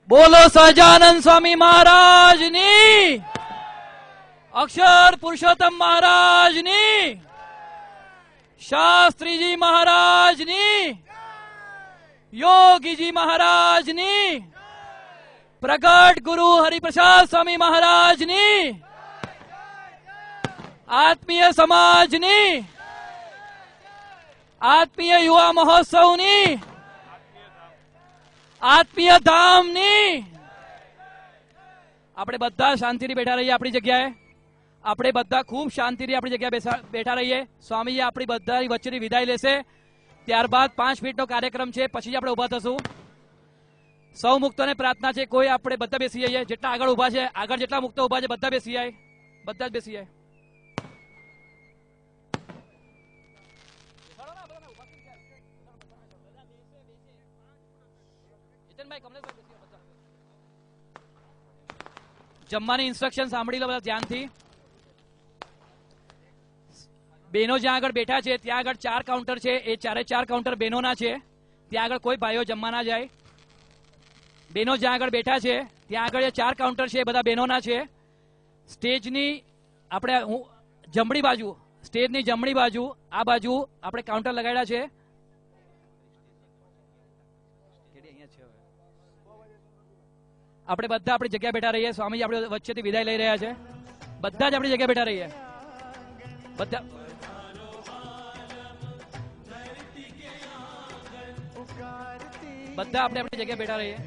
બોલો સહજાનંદ સ્વામી મહારાજની, અક્ષર પુરુષોત્તમ મહારાજની, શાસ્ત્રીજી મહારાજની, યોગીજી મહારાજની, પ્રગટ ગુરુ હરિપ્રસાદ સ્વામી મહારાજની, આત્મીય સમાજની, આત્મીય યુવા મહોત્સવની, આત્મીય ધામની. આપણે બધા શાંતિથી બેઠા રહીએ આપણી જગ્યાએ. આપણે બધા ખૂબ શાંતિથી આપણી જગ્યાએ બેઠા રહીએ. સ્વામીજી આપણી બધાની વચ્ચેની વિદાય લેશે. ત્યારબાદ 5 મિનિટનો કાર્યક્રમ છે, પછી જ આપણે ઉભા થશું. સૌ મુક્તોને પ્રાર્થના છે, કોઈ આપણે બધા બેસી જઈએ. જેટલા આગળ ઉભા છે, આગળ જેટલા મુક્તો ઉભા છે, બધા બેસી જાય. બધા જ બેસી જાય. જમવાની ઇન્સ્ટ્રક્શન સાંભળી લો બધા ધ્યાનથી. બહેનો જ્યાં આગળ બેઠા છે ત્યાં આગળ 4 કાઉન્ટર છે. એ 4 કાઉન્ટર બહેનોના છે. ત્યાં આગળ કોઈ ભાઈઓ જમવા ના જાય. બહેનો જ્યાં આગળ બેઠા છે ત્યાં આગળ 4 કાઉન્ટર છે, એ બધા બહેનોના છે. સ્ટેજની આપણે જમણી બાજુ, સ્ટેજની જમણી બાજુ, આ બાજુ આપણે કાઉન્ટર લગાડ્યા છે. આપણે બધા આપણી જગ્યા બેઠા રહીએ. સ્વામીજી આપણે વચ્ચેથી વિદાય લઈ રહ્યા છે. બધા જ આપણી જગ્યા બેઠા રહીએ. બધા આપણે આપણી જગ્યા બેઠા રહીએ.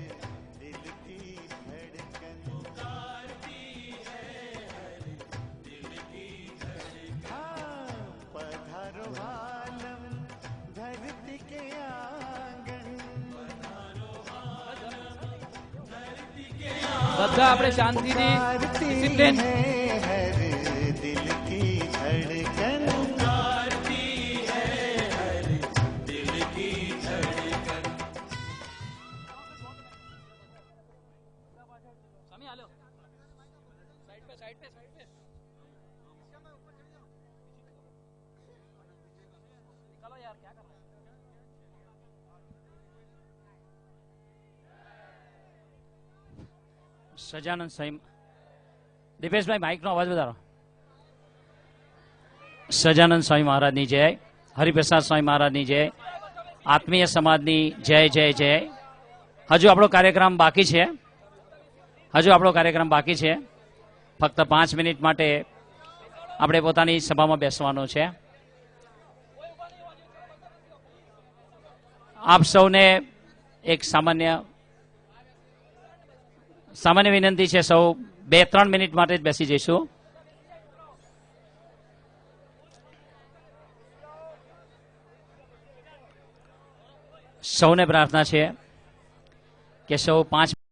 બધા આપણે શાંતિથી ડિસિપ્લિન. સજાનંદ સ્વામી, દિપેશભાઈ માઇકનો અવાજ વધારો. સજાનંદ સ્વામી મહારાજની જય, હરિપ્રસાદ સ્વામી મહારાજની જય, આત્મીય સમાજની જય જય જય. હજુ આપણો કાર્યક્રમ બાકી છે. ફક્ત 5 મિનિટ માટે આપણે પોતાની સભામાં બેસવાનું છે. આપ સૌને એક સામાન્ય વિનંતી છે. સૌ 2-3 મિનિટ માટે જ બેસી જઈશું. સૌને પ્રાર્થના છે કે સૌ 5